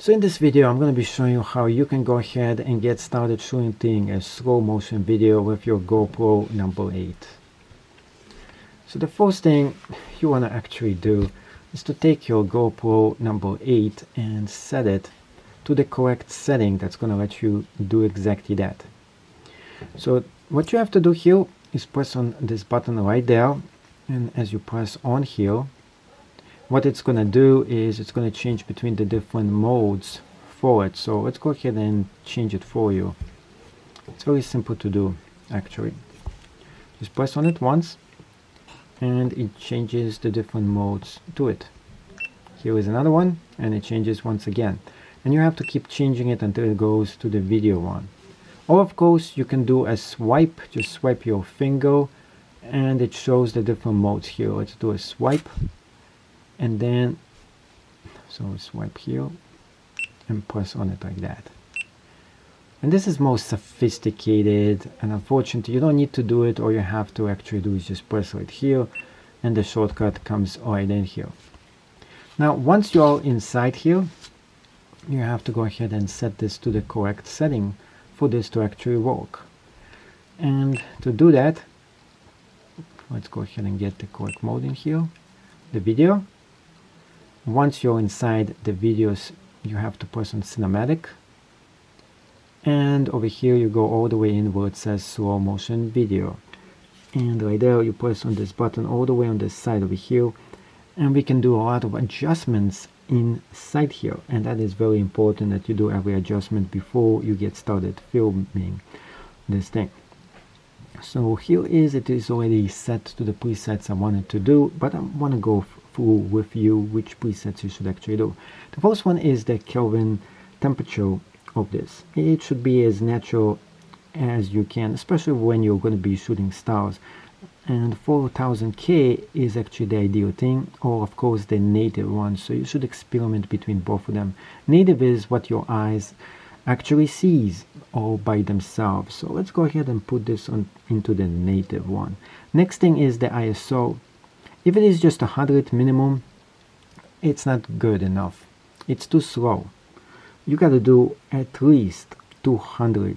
So in this video I'm going to be showing you how you can go ahead and get started shooting a slow motion video with your GoPro number 8. So the first thing you want to actually do is to take your GoPro number 8 and set it to the correct setting that's going to let you do exactly that. So what you have to do here is press on this button right there, and as you press on here, what it's going to do is it's going to change between the different modes for it. So let's go ahead and change it for you. It's very simple to do actually. Just press on it once and it changes the different modes to it. Here is another one and it changes once again. And you have to keep changing it until it goes to the video one. Or of course you can do a swipe, just swipe your finger and it shows the different modes here. Let's do a swipe and then swipe here and press on it like that. And this is more sophisticated, and unfortunately you don't need to do it. All you have to actually do is just press right here and the shortcut comes right in here. Now once you are inside here, you have to go ahead and set this to the correct setting for this to actually work. And to do that, let's go ahead and get the correct mode in here, the video. Once you're inside the videos, you have to press on cinematic, and over here you go all the way in where it says slow motion video, and right there you press on this button all the way on this side over here, and we can do a lot of adjustments inside here, and that is very important that you do every adjustment before you get started filming this thing. So here it is already set to the presets I wanted to do, but I want to go through with you which presets you should actually do. The first one is the Kelvin temperature of this. It should be as natural as you can, especially when you're going to be shooting stars. And 4000K is actually the ideal thing, or of course the native one. So you should experiment between both of them. Native is what your eyes actually sees all by themselves. So let's go ahead and put this on into the native one. Next thing is the ISO. If it is just 100 minimum, it's not good enough. It's too slow. You got to do at least 200.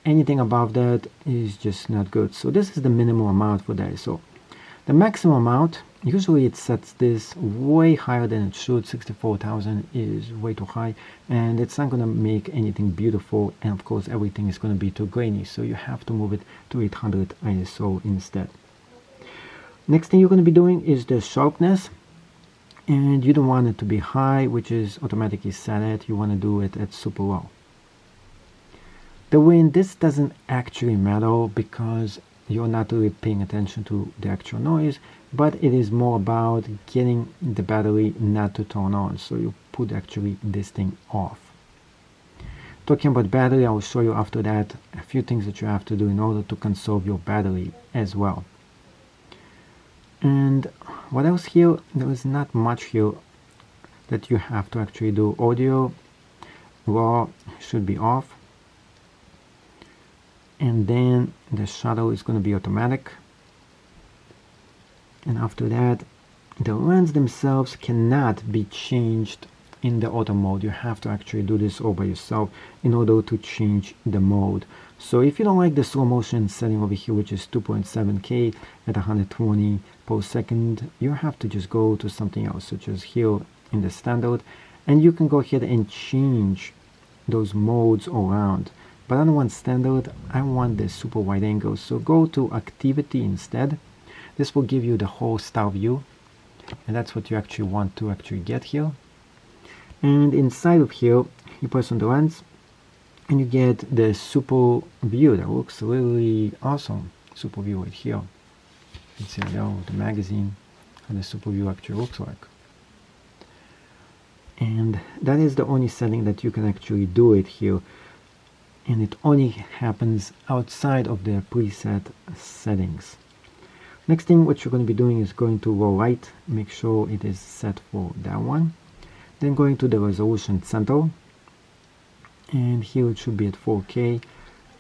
Anything above that is just not good. So this is the minimum amount for the ISO. The maximum amount, usually it sets this way higher than it should. 64,000 is way too high, and it's not going to make anything beautiful, and of course everything is going to be too grainy, so you have to move it to 800 ISO instead. Next thing you're going to be doing is the sharpness, and you don't want it to be high, which is automatically set at. You want to do it at super low. The wind, this doesn't actually matter because you're not really paying attention to the actual noise, but it is more about getting the battery not to turn on. So you put actually this thing off. Talking about battery, I will show you after that a few things that you have to do in order to conserve your battery as well. And what else here? There is not much here that you have to actually do. Audio, raw should be off. And then the shutter is going to be automatic, and after that the lens themselves cannot be changed in the auto mode. You have to actually do this all by yourself in order to change the mode. So if you don't like the slow motion setting over here, which is 2.7K at 120 per second, you have to just go to something else, such as here in the standard, and you can go ahead and change those modes around. But I don't want standard, I want the super wide angle. So go to activity instead. This will give you the whole star view, and that's what you actually want to actually get here. And inside of here, you press on the lens and you get the super view that looks really awesome. Super view right here. You can see the magazine, how the super view actually looks like. And that is the only setting that you can actually do it here. And it only happens outside of the preset settings. Next thing what you're going to be doing is going to low light, make sure it is set for that one. Then going to the resolution center, and here it should be at 4K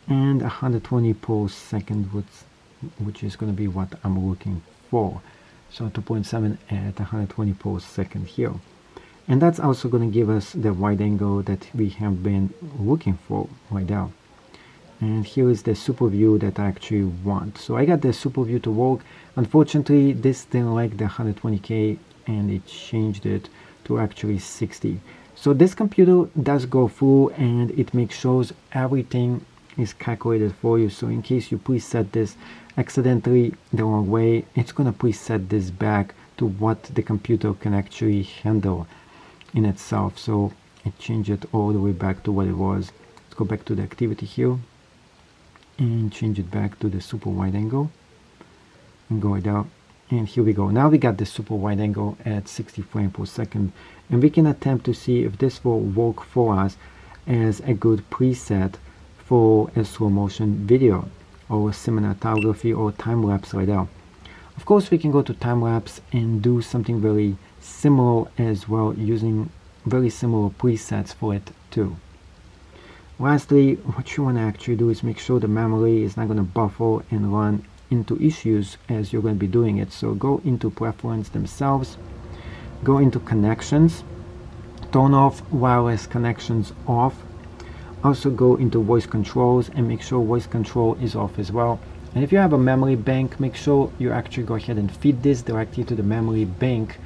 and 120 per second, which is going to be what I'm looking for. So 2.7 at 120 per second here. And that's also going to give us the wide angle that we have been looking for right now. And here is the super view that I actually want. So I got the super view to work. Unfortunately, this didn't like the 120K and it changed it to actually 60. So this computer does go through and it makes sure everything is calculated for you. So in case you preset this accidentally the wrong way, it's gonna preset this back to what the computer can actually handle in itself. So it changed it all the way back to what it was. Let's go back to the activity here and change it back to the super wide angle and go it out. And here we go. Now we got the super wide angle at 60 frames per second, and we can attempt to see if this will work for us as a good preset for a slow motion video or cinematography or time lapse right now. Of course, we can go to time lapse and do something very similar as well, using very similar presets for it too. Lastly, what you want to actually do is make sure the memory is not going to buffer and run into issues as you're going to be doing it. So go into preference themselves, go into connections, turn off wireless connections off. Also go into voice controls and make sure voice control is off as well. And if you have a memory bank, make sure you actually go ahead and feed this directly to the memory bank,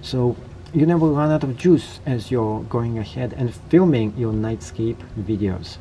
so you never run out of juice as you're going ahead and filming your nightscape videos.